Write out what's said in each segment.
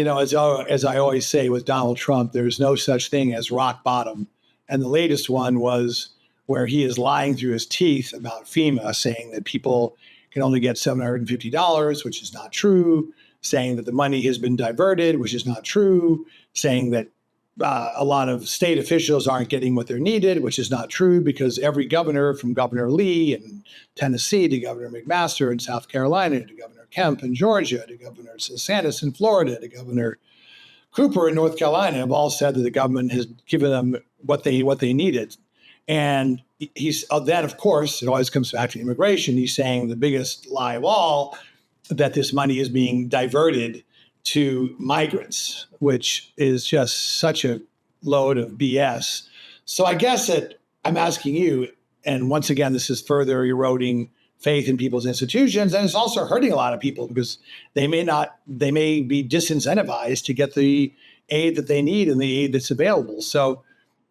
as I always say with Donald Trump, there's no such thing as rock bottom. And the latest one was where he is lying through his teeth about FEMA, saying that people can only get $750, which is not true, saying that the money has been diverted, which is not true, saying that a lot of state officials aren't getting what they're needed, which is not true, because every governor, from Governor Lee in Tennessee to Governor McMaster in South Carolina to Governor Kemp in Georgia to Governor DeSantis in Florida to Governor Cooper in North Carolina, have all said that the government has given them what they needed. And he's then, of course, it always comes back to immigration. He's saying the biggest lie of all, that this money is being diverted to migrants, which is just such a load of BS. So I guess that I'm asking you, and once again, this is further eroding faith in people's institutions, and it's also hurting a lot of people because they may be disincentivized to get the aid that they need and the aid that's available. So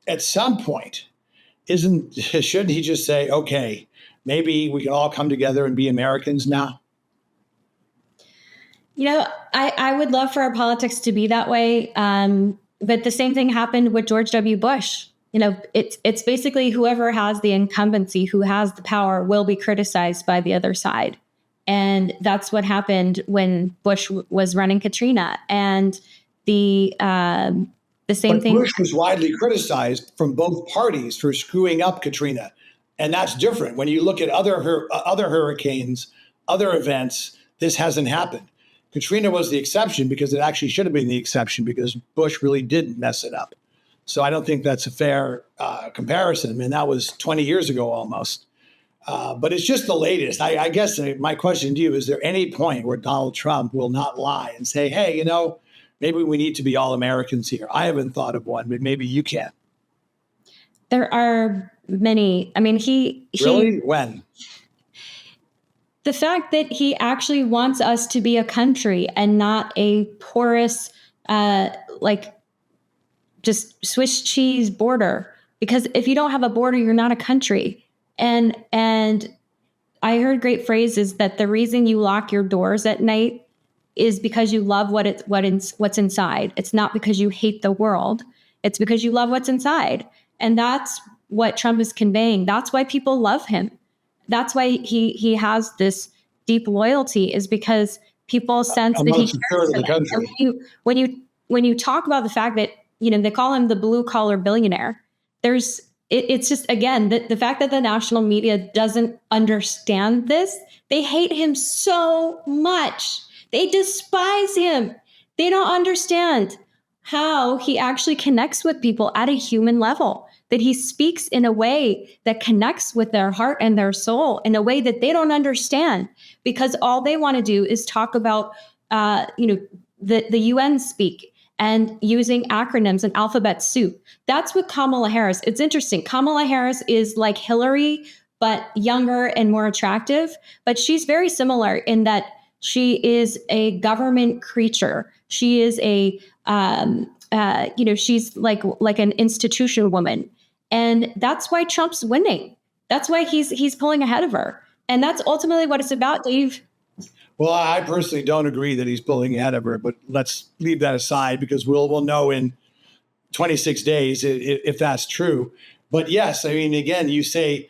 at some point, shouldn't he just say, okay, maybe we can all come together and be Americans now? I would love for our politics to be that way. But the same thing happened with George W. Bush. It's basically whoever has the incumbency, who has the power, will be criticized by the other side. And that's what happened when Bush was running Katrina. And the same thing. Bush was widely criticized from both parties for screwing up Katrina. And that's different. When you look at other hurricanes, other events, this hasn't happened. Katrina was the exception because it actually should have been the exception because Bush really did mess it up. So I don't think that's a fair comparison. I mean, that was 20 years ago almost. But it's just the latest. I guess my question to you, is there any point where Donald Trump will not lie and say, hey, maybe we need to be all Americans here? I haven't thought of one, but maybe you can. There are many. I mean, Really? When? The fact that he actually wants us to be a country and not a porous, just Swiss cheese border. Because if you don't have a border, you're not a country. And I heard great phrases that the reason you lock your doors at night is because you love what's inside. It's not because you hate the world. It's because you love what's inside. And that's what Trump is conveying. That's why people love him. That's why he has this deep loyalty, is because people sense that he cares for them. And when you talk about the fact that, they call him the blue collar billionaire, it's just, again, the fact that the national media doesn't understand this. They hate him so much. They despise him. They don't understand how he actually connects with people at a human level, that he speaks in a way that connects with their heart and their soul in a way that they don't understand, because all they want to do is talk about, the UN speak and using acronyms and alphabet soup. That's what Kamala Harris. It's interesting. Kamala Harris is like Hillary, but younger and more attractive. But she's very similar in that she is a government creature. She is she's like an institution woman. And that's why Trump's winning. That's why he's pulling ahead of her. And that's ultimately what it's about, Dave. Well, I personally don't agree that he's pulling ahead of her, but let's leave that aside because we'll know in 26 days if that's true. But yes, I mean, again, you say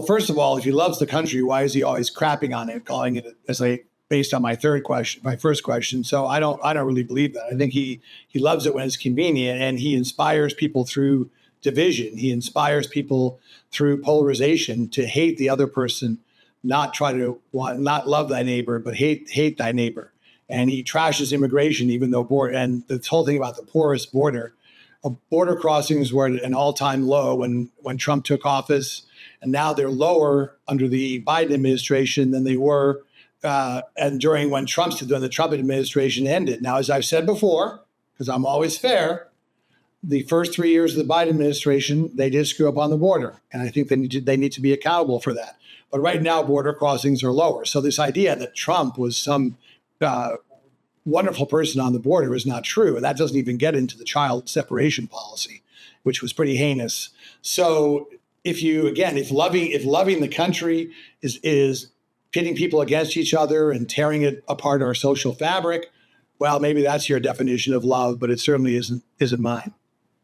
first of all, if he loves the country, why is he always crapping on it, calling it based on my first question. So I don't really believe that. I think he loves it when it's convenient, and he inspires people through division. He inspires people through polarization to hate the other person, not love thy neighbor, but hate thy neighbor. And he trashes immigration, even though and the whole thing about the porous border crossings were at an all-time low when Trump took office, and now they're lower under the Biden administration than they were and during when the Trump administration ended. Now, as I've said before, because I'm always fair, the first 3 years of the Biden administration, they did screw up on the border. And I think they need to be accountable for that. But right now, border crossings are lower. So this idea that Trump was some wonderful person on the border is not true. And that doesn't even get into the child separation policy, which was pretty heinous. So if loving the country is pitting people against each other and tearing it apart, our social fabric, well, maybe that's your definition of love, but it certainly isn't mine.